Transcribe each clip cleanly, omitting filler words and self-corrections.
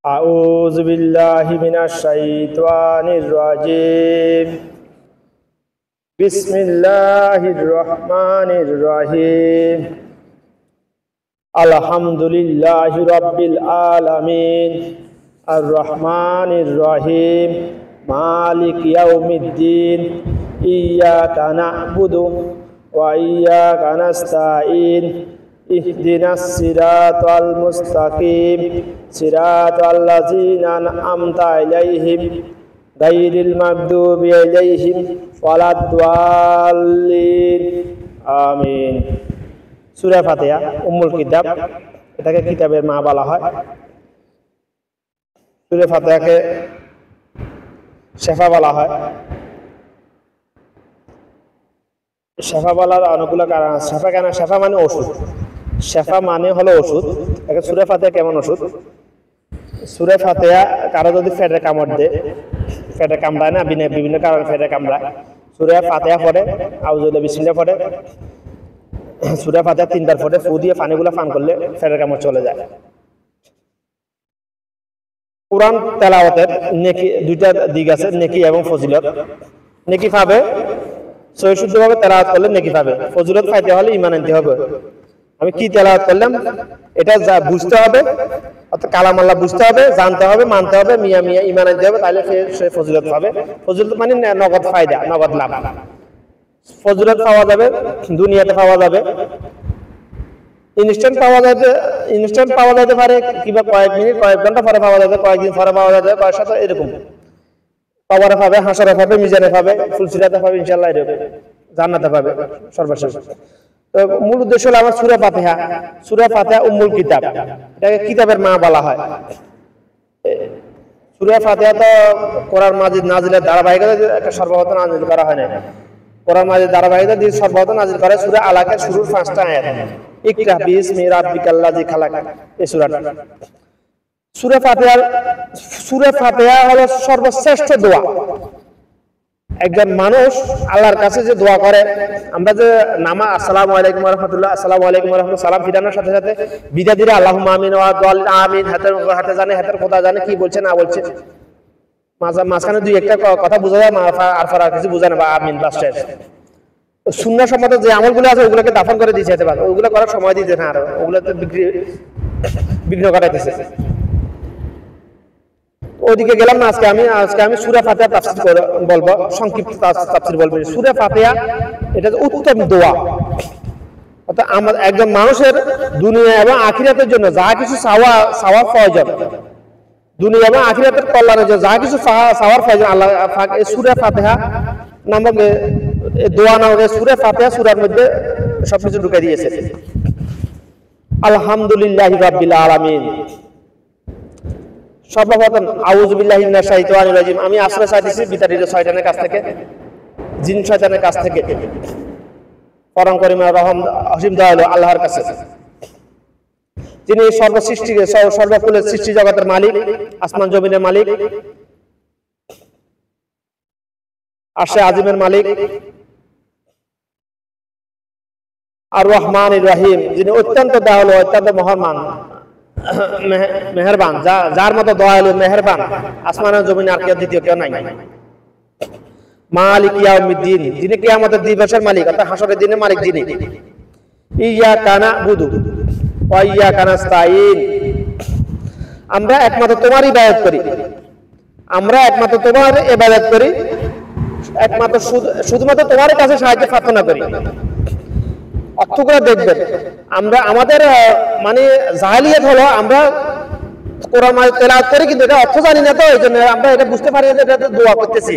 أعوذ بالله من الشيطان الرجيم بسم الله الرحمن الرحيم الحمد لله رب العالمين الرحمن الرحيم مالك يوم الدين إياك نعبد وإياك نستعين اهدنا الصراط المستقيم صراط الذين أنعمت عليهم غير المغضوب عليهم ولا الضالين آمين। সূরা ফাতিহা উম্মুল কিতাব, এটাকে কিতাবের মা বলা হয়। সূরা ফাতিহাকে শেফা বলা হয়। শেফা বলার অনেকগুলো কারণ আছে। শেফা কেন? শেফা মানে ওষুধ। শেফা মানে হলো ওষুধ। সূরা ফাতিহা কেমন ওষুধ? সূরা ফাতিহা কারো যদি পেটে কামড় দেয়, পেটে কামড়ায় না, বিভিন্ন কারণে পেটে কামড়ায়, সূরা ফাতিহা পড়ে, আউযুবিল্লাহি বিসমিল্লাহ পড়ে, সূরা ফাতিহা তিনবার পড়ে, ফু দিয়ে পানিগুলো পান করলে পেটের কামড় চলে যায়। কুরআন তেলাওয়াতের নেকি দুইটা দিক আছে, নেকি এবং ফজিলত। নেকি পাবে সহিশুদ্ধভাবে তেলাওয়াত করলে নেকি পাবে। ফজিলত পাইতে হলে ঈমান আনতে হবে। আমি কি তেলাওয়াত করলাম এটা বুঝতে হবে, অর্থাৎ কালাম আল্লাহ বুঝতে হবে, জানতে হবে, মানতে হবে, মিয়া মিয়া ঈমান আনতে হবে, তাহলে সে ফজিলত পাবে। ফজিলত মানে নগদ ফায়দা, নগদ লাভ। ফজিলত পাওয়া যাবে দুনিয়াতে, পাওয়া যাবে ইনস্ট্যান্ট পাওয়া যেতে পারে, কিংবা কয়েক মিনিট কয়েক ঘন্টা পরে পাওয়া যাবে, কয়েকদিন পরে পাওয়া যাবে, কয়েক সপ্তাহ, এরকম কবরে পাবে, হাসরে পাবে, মিজানে পাবে, ফুলসিরাতে পাবে, ইনশাআল্লাহ এরকম জান্নাতে পাবে সর্বশেষ। তো মূল উদ্দেশ্য হলো আমার সূরা ফাতিহা। সূরা ফাতিহা উম্মুল কিতাব, এটাকে কিতাবের মা বলা হয়। সূরা ফাতিহা তো কোরআন মাজিদ নাজিলের ধারাবাহিকতা একটা সর্বপ্রথম নাজিল করা হয় না। কোরআন মাজিদ ধারাবাহিকতা দিয়ে সর্বপ্রথম নাজিল করে সূরা আলাকের শুরুর 5টা আয়াত। ইকরা বিসমি রাব্বিকাল্লাযী খালাক, এই সূরাটা। সূরা ফাতিহা হলো সর্বশ্রেষ্ঠ দোয়া। একজন মানুষ আল্লাহর কাছে যে দোয়া করে, আমরা যে নামা আসসালামু আলাইকুম ওয়া রাহমাতুল্লাহ, আসসালামু আলাইকুম ওয়া রাহমাতুল্লাহ সালাম ফিরানোর সাথে সাথে বিদাদিরা আল্লাহুম্মা আমিন ওয়া দাল্লিন আমিন, হাতে জানে, হাতের কথা জানে কি বলছে না বলছে, মাঝখানে দুই একটা কথা বোঝা যায়, আর কিছু বোঝা না, বা আমিন বাস শেষ। সুন্নাহ সম্মত যে আমলগুলো আছে ওগুলোকে দাফন করে দিয়েছে, ওগুলো করার সময় দিতে না, আর ওগুলোতে বিঘ্ন ঘটাইতেছে। ওদিকে গেলাম না। আজকে আমি সূরা ফাতিহা তাফসীর বলবো, সংক্ষিপ্ত তাফসীর বলবো। সূরা ফাতিহা এটা উত্তম দোয়া, অর্থাৎ একজন মানুষের দুনিয়া এবং আখিরাতের জন্য যা কিছু চাওয়া প্রয়োজন, দুনিয়া এবং আখিরাতের কল্যাণের জন্য যা কিছু চাওয়ার প্রয়োজন, আল্লাহ এই সূরা ফাতিহা নামক দোয়া নামক সূরা ফাতিহা সূরার মধ্যে সবকিছু ঢুকাই দিয়েছে। আলহামদুলিল্লাহি রাব্বিল আলামিন। সর্বপ্রথম আউযু বিল্লাহি মিনাশ শাইতানির রাজিম, আমি আশ্রয় চাইতেছি বিতাড়িত শয়তানের কাছ থেকে, জিন শয়তানের কাছ থেকে, পরম করিম রহম অসীম দয়ালু আল্লাহর কাছে, যিনি সর্বকুলের সৃষ্টি জগতের মালিক, আসমান জমিনের মালিক, আরশে আজিমের মালিক, আর রহমানির রহিম, যিনি অত্যন্ত দয়ালু, অত্যন্ত মহান, মেহেরবান, যার মতো দয়ালু মেহেরবান আসমানের জমিনে আর কেউ দ্বিতীয় কেউ নাই। মালিক ইয়াউমিদ্দিন, যিনি কিয়ামতের দিবসের মালিক, অর্থাৎ হাসরের দিনের মালিক যিনি। ইয়্যাকা না'বুদু ওয়া ইয়্যাকা নাস্তাঈন, আমরা একমাত্র তোমার ইবাদত করি, একমাত্র শুধুমাত্র তোমার কাছে সাহায্য প্রার্থনা করি। অর্থগুলো দেখবেন, আমরা আমাদের মানে জাহেলিয়াত হলো আমরা কোরআন তেলাওয়াত করি কিন্তু এটা অর্থ জানি না, তো এই জন্য আমরা এটা বুঝতে পারি না যে এটা দোয়া করতেছি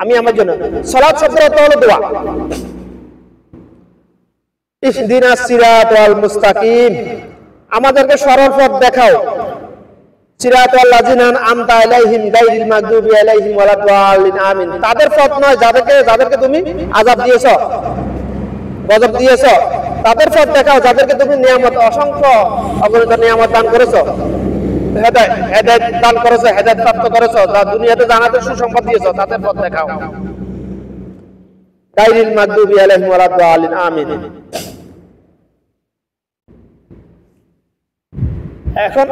আমি আমার জন্য। সালাত শব্দের অর্থ হলো দোয়া। ইহদিনাস সিরাতাল মুস্তাকিম, আমাদেরকে সরল পথ দেখাও। সিরাতাল লাযিনা আন'আমতা আলাইহিম গায়রিল মাগদুবি আলাইহিম ওয়ালাদ দাল্লিন আমিন, তাদের পথ নয় যাদেরকে তুমি আযাব দিয়েছো, গজব দিয়েছো, তাদের পথ দেখাও যাদেরকে তুমি নিয়ামত, অসংখ্য অগণিত নিয়ামত দান করেছো, হেদায়েত দান করেছো, হেদায়েত প্রাপ্ত করেছো, যা দুনিয়াতে জানাতে সুসংবাদ দিয়েছো, তাদের পথ দেখাও। গায়রিল মাগদুবি আলাইহিম ওয়ালাদ দাল্লিন আমিন। এখন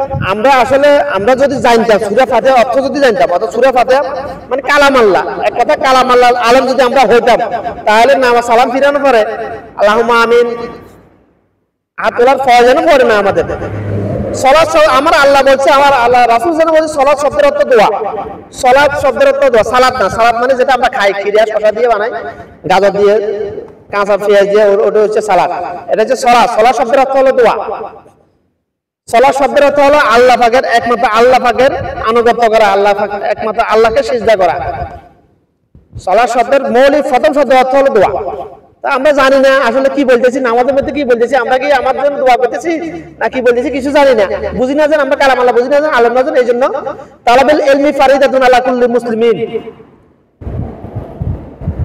আমরা যদি জানতাম সূরা ফাতিহা অর্থ যদি জানতাম, অর্থাৎ সূরা ফাতিহা মানে কালাম আল্লাহ, এক কথা কালাম আল্লাহ আলেম যদি আমরা হইতাম, তাহলে নামাজ সালাম ফিরানোর পরে আল্লাহুম্মা আমিন হাত তোলার প্রয়োজন পড়ে না আমাদের। সালাত আমার আল্লাহ বলছে, আমার আল্লাহ রাসূল সাল্লাল্লাহু আলাইহি ওয়াসাল্লাম বলছে সালাত শব্দের অর্থ দোয়া। সালাত শব্দের অর্থ দোয়া, সালাত না। সালাত মানে যেটা আমরা খাই, খিরিয়া শসা দিয়ে বানাই, গাজর দিয়ে, কাঁচা পেঁয়াজ দিয়ে, ওটা হচ্ছে সালাত। এটা হচ্ছে সালাত। সালাত শব্দের অর্থ হলো দোয়া। সালাত শব্দের অর্থ হলো আল্লাহ পাকের, একমাত্র আল্লাহ পাকের আনুগত্য করা, আল্লাহ পাকের একমাত্র আল্লাহকে সিজদা করা। সালাত শব্দের মৌলিক প্রথম শব্দ অর্থ হলো দোয়া। তা আমরা জানি না আসলে কি বলতেছি, নামাজের মধ্যে কি বলতেছি, আমরা কি আমার জন্য দোয়া করতেছি না কি বলতেছি কিছু জানি না, বুঝি না যে আমরা কালাম আল্লাহ বুঝি না, আলেম না। এই জন্য তালাবুল ইলমি ফারিদাতুন আলা কুল্লি মুসলিমিন,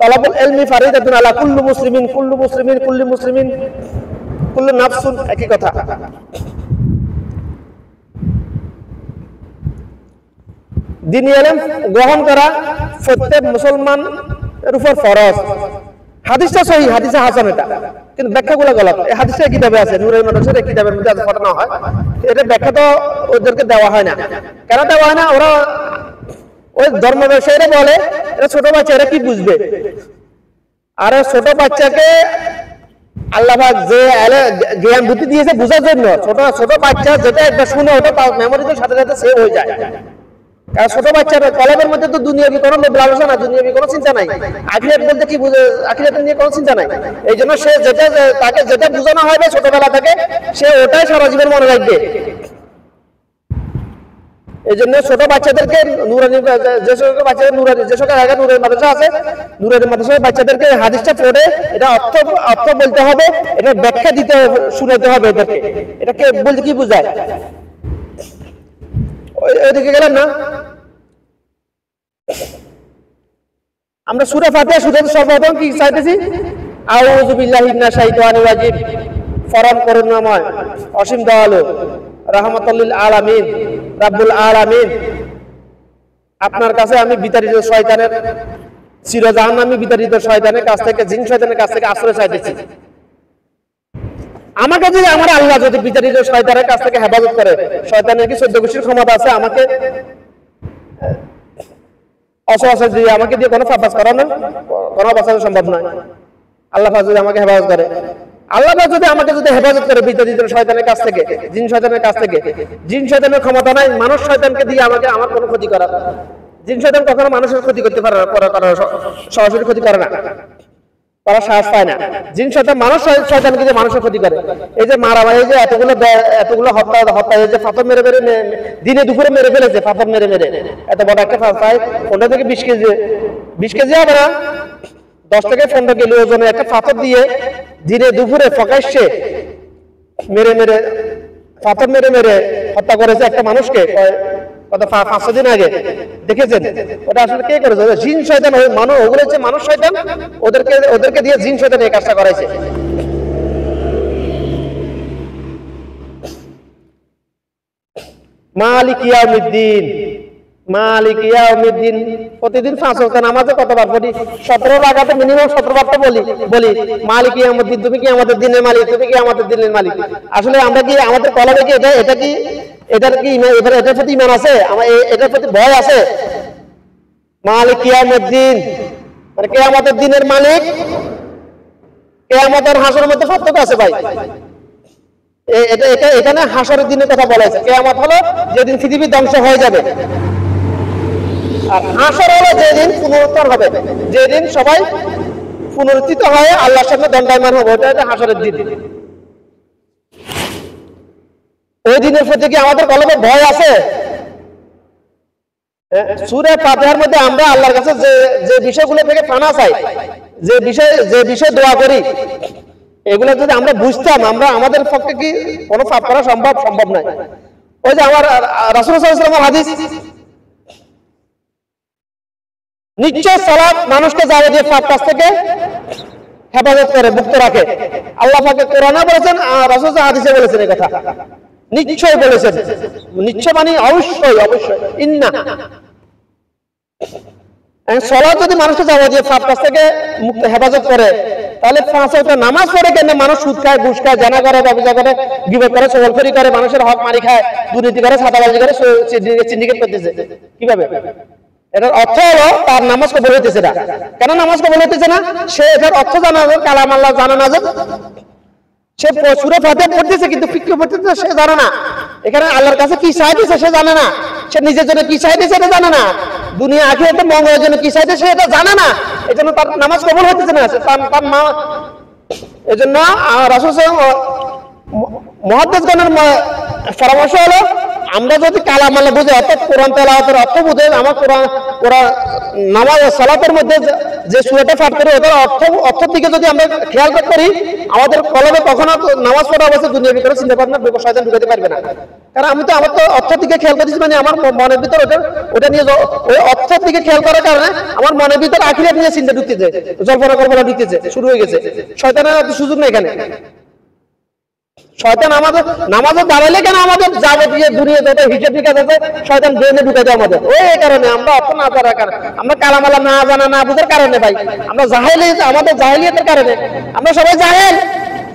তালাবুল ইলমি ফারিদাতুন আলা কুল্লি মুসলিমিন, কুল্লু মুসলিমিন, কুল্লি মুসলিমিন, কুল্লু নাফসুন, একই কথা। দ্বীনি ইলম গ্রহণ করা প্রত্যেক মুসলমানের উপর ফরজ। হাদিসটা সহি, হাদিসে হাসান, এটা কিন্তু ব্যাখ্যাগুলো গলত। এই হাদিসটা কিতাবে আছে, নূরের মাদ্রাসার এই কিতাবের মধ্যে আছে, ফটো না হয়, এটা ব্যাখ্যা তো ওদেরকে দেওয়া হয় না। কেন দেওয়া হয় না? ওরা ওই ধর্ম ব্যবসায়ীরা বলে এটা ছোট বাচ্চা, এরা কি বুঝবে? আর ছোট বাচ্চাকে আল্লাহ পাক যে জ্ঞান বুদ্ধি দিয়েছে বুঝার জন্য, ছোট বাচ্চা যেটা একটা শুনে ওটা মেমোরিতে সাথে সাথে সেভ হয়ে যায়। কারণ ছোট বাচ্চার কলমের মধ্যে তো দুনিয়াবি কোনো লোভ লালসা না, দুনিয়াবি কোনো চিন্তা নাই, আখিরাত বলতে কি বুঝে, আখিরাত নিয়ে কোনো চিন্তা নাই। এই জন্য সে তাকে যেটা বোঝানো হবে ছোটবেলা থেকে, সে ওটাই সারা জীবন মনে রাখবে। এই জন্য ছোট বাচ্চাদেরকে নুরানি, যে সকল বাচ্চাদের নুরানি, যে সকল জায়গায় নুরানি মাদ্রাসা আছে, নুরানি মাদ্রাসার বাচ্চাদেরকে হাদিসটা পড়ে এটা অর্থ বলতে হবে, এটা ব্যাখ্যা দিতে শুনাইতে হবে এদেরকে। এটা কে বলতে কি বোঝায়, ওইদিকে গেলাম না। আমরা সূরা ফাতিহা শুরুতে সর্বপ্রথম কি চাইতেছি? আউযু বিল্লাহি মিনাশ শাইতানির রাজিম, পরম করুণাময়, অসীম দয়ালু, রাহমাতুল লিল আলামিন, রাব্বুল আলামিন, আপনার কাছে আমি বিতাড়িত শয়তানের, চিরজাহান্নামী বিতাড়িত শয়তানের কাছ থেকে, জিন শয়তানের কাছ থেকে আশ্রয় চাইতেছি। আমাকে যদি আমার আল্লাহ যদি বিতাড়িত শয়তানের কাছ থেকে হেফাজত করে, শয়তানের কি 14 গোষ্ঠীর ক্ষমতা আছে আমাকে অসহায় দিয়ে, আমাকে দিয়ে কোনো ফাঁস করানো, কোনো বাঁচানো সম্ভব নয়। আল্লাহ পাক যদি আমাকে হেফাজত করে, আল্লাহ পাক যদি আমাকে যদি হেফাজত করে বিতাড়িত শয়তানের কাছ থেকে, জিন শয়তানের কাছ থেকে, জিন শয়তানের ক্ষমতা নাই মানুষ শয়তানকে দিয়ে আমাকে আমার কোনো ক্ষতি করার। জিন শয়তান কখনো মানুষের ক্ষতি করতে পারে না, সরাসরি ক্ষতি করে না, তারা সাহস পায় না। জিন শয়তান মানুষ শয়তানকে যে মানুষের ক্ষতি করে, এই যে মারামারি, এই যে এতগুলো হত্যা, এই যে পাথর মেরে দিনে দুপুরে মেরে ফেলেছে, পাথর মেরে এত বড় একটা পায় 15 থেকে 20 কেজি হবে না, 10 থেকে 15 কিলো ওজনের একটা পাথর দিয়ে দিনে দুপুরে প্রকাশ্যে পাথর মেরে হত্যা করেছে একটা মানুষকে। কত 5-6 দিন আগে দেখেছেন? ওটা আসলে কে করেছে? জিন শয়তান, মানুষ, ওগুলো হচ্ছে মানুষ শয়তান, ওদেরকে দিয়ে জিন শয়তান এই কাজটা করাইছে। মালিক ইয়াউমিদ্দিন, মালিক ইয়াউমিদ্দিন, প্রতিদিন 5 ওয়াক্ত নামাজে কতবার পড়ি? 17 রাকাতে মিনিমাম 17 বার তো বলি মালিক ইয়াউমিদ্দিন, তুমি কি আমাদের দিনের মালিক, তুমি কি আমাদের দিনের মালিক। আসলে আমরা কি আমাদের কলবে কি এটা কি এটার প্রতি ঈমান আছে? এটার প্রতি ভয় আছে? মালিক কিয়ামতের, মানে কিয়ামতের দিনের মালিক, কিয়ামতের হাসরের মধ্যে পার্থক্য আছে ভাই। এখানে হাসরের দিনের কথা বলা হয়েছে। কিয়ামত হলো যেদিন পৃথিবী ধ্বংস হয়ে যাবে, আর হাসর হলো যেদিন পুনরুত্থান হবে, যেদিন সবাই পুনরুত্থিত হয়ে আল্লাহর সামনে দণ্ডায়মান হবে, ওটা হাসরের দিন। ওই দিনের প্রতি কি আমাদের কলবে ভয় আছে? সূরা ফাতিহার মধ্যে আমরা আল্লাহর কাছে যে বিষয়গুলো থেকে পানা চাই, যে বিষয় দোয়া করি, এগুলো যদি আমরা বুঝতাম, আমাদের পক্ষে কি কোনো পাপ করা সম্ভব নয়। ওই যে আমার রাসূল সাল্লাল্লাহু আলাইহি ওয়াসাল্লামের হাদিস, নিশ্চয় সালাত মানুষকে যাবতীয় পাপ কাজ থেকে হেফাজত করে, মুক্ত রাখে। আল্লাহ পাক কোরআনে বলেছেন, রাসূল হাদিসে বলেছেন এই কথা। নিশ্চয় বলেছেন, নিশ্চয় মানে অবশ্যই, ইন্না। সলাৎ যদি মানুষকে যাবতীয় পাপ কাজ থেকে মুক্ত হেফাজত করে, তাহলে 5 ওয়াক্ত নামাজ পড়ে কেন মানুষ সুদ খায়, ঘুষ খায়, জানা করে, ব্যবসা করে, গিবত করে, চগলখড়ি করে, মানুষের হক মারি খায়, দুর্নীতি করে, ছাতাবাজি করে, সিন্ডিকেট করতেছে? কিভাবে? এটার অর্থ হলো তার নামাজ কবুল হইতেছে না। কেন নামাজ কবুল হইতেছে না? সে এটার অর্থ জানা না, কালাম আল্লাহ জানা না, সে সূরা ফাতিহা পড়তেছে কিন্তু ফিকহ পড়তেছে সে জানে না, এখানে আল্লাহর কাছে কি চাইতেছে সে জানে না, সে নিজের জন্য কি চাইতেছে এটা জানে না, দুনিয়া আখিরাতে মঙ্গলের জন্য কি চাইতেছে এটা জানে না, এজন্য তার নামাজ কবুল হইতেছে না। তার মা এজন্য রাসূল মুহাদ্দিসগণের পরামর্শ হলো আমরা যদি কালাম আল্লাহ বুঝে, অর্থাৎ কোরআন তেলাওয়াতের অর্থ বুঝে, আমার কোরআন নামাজ সালাতের মধ্যে যে সূরাটা পাঠ করি ওটার অর্থ থেকে যদি আমরা খেয়াল করি, আমাদের কলবে কখনো নামাজ পড়া অবস্থায় দুনিয়ার ভিতরে চিন্তা ভাবনা শয়তান ঢুকাতে পারবে না। কারণ আমি তো আমার তো অর্থ থেকে খেয়াল করতেছি, মানে আমার মনের ভিতর ওটা নিয়ে ওই অর্থ থেকে খেয়াল করার কারণে আমার মনের ভিতর আখিরাত নিয়ে চিন্তা ঢুকতেছে, জল্পনা কল্পনা ঢুকতেছে, শুরু হয়ে গেছে। শয়তানের সুযোগ নেই এখানে। শয়তান আমাদের নামাজে দাঁড়াইলে কেন আমাদের যাবতীয় দুনিয়া যত হিসাব নিকাশ আছে শয়তান ব্রেনে ঢুকে দেয় আমাদের। ওই কারণে আমরা অর্থ না জানার কারণে, আমরা কালাম আল্লাহ না জানা না বুঝার কারণে ভাই, আমরা আমাদের জাহেলিয়াতের কারণে আমরা সবাই জাহেল।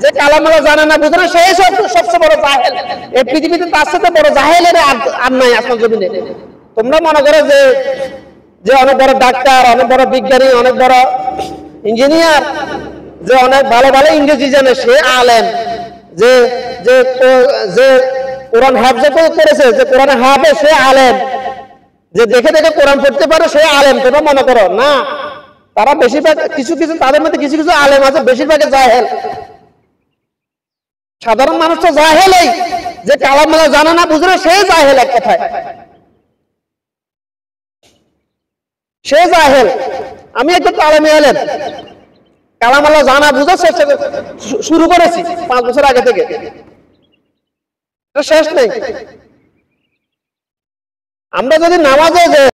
যে কালাম আল্লাহ জানা না বুঝে না সেই সবচেয়ে বড় জাহেল। এই পৃথিবীতে তার সাথে বড় জাহেলের আর নাই আসমান জমিনে। তোমরা মনে করো যে অনেক বড় ডাক্তার, অনেক বড় বিজ্ঞানী, অনেক বড় ইঞ্জিনিয়ার, যে অনেক ভালো ভালো ইংরেজি জানে সে আলেম, যে যে যে কোরআন হাফেজ করেছে, যে কোরআনে হাফেজ সে আলেম, যে দেখে দেখে কোরআন পড়তে পারে সে আলেম। তোমরা মনে করো না, তারা বেশিরভাগ কিছু তাদের মধ্যে কিছু আলেম আছে, বেশিরভাগে জাহেল। সাধারণ মানুষ তো জাহেলই, যে কালাম আল্লাহ জানা না বুঝে না সে জাহেল, এক কথায় সে জাহেল। আমি একটু আলেমে আলেম, কালাম আল্লাহ জানা বুঝা শুরু করেছি 5 বছর আগে থেকে, শেষ নেই। আমরা যদি নামাজে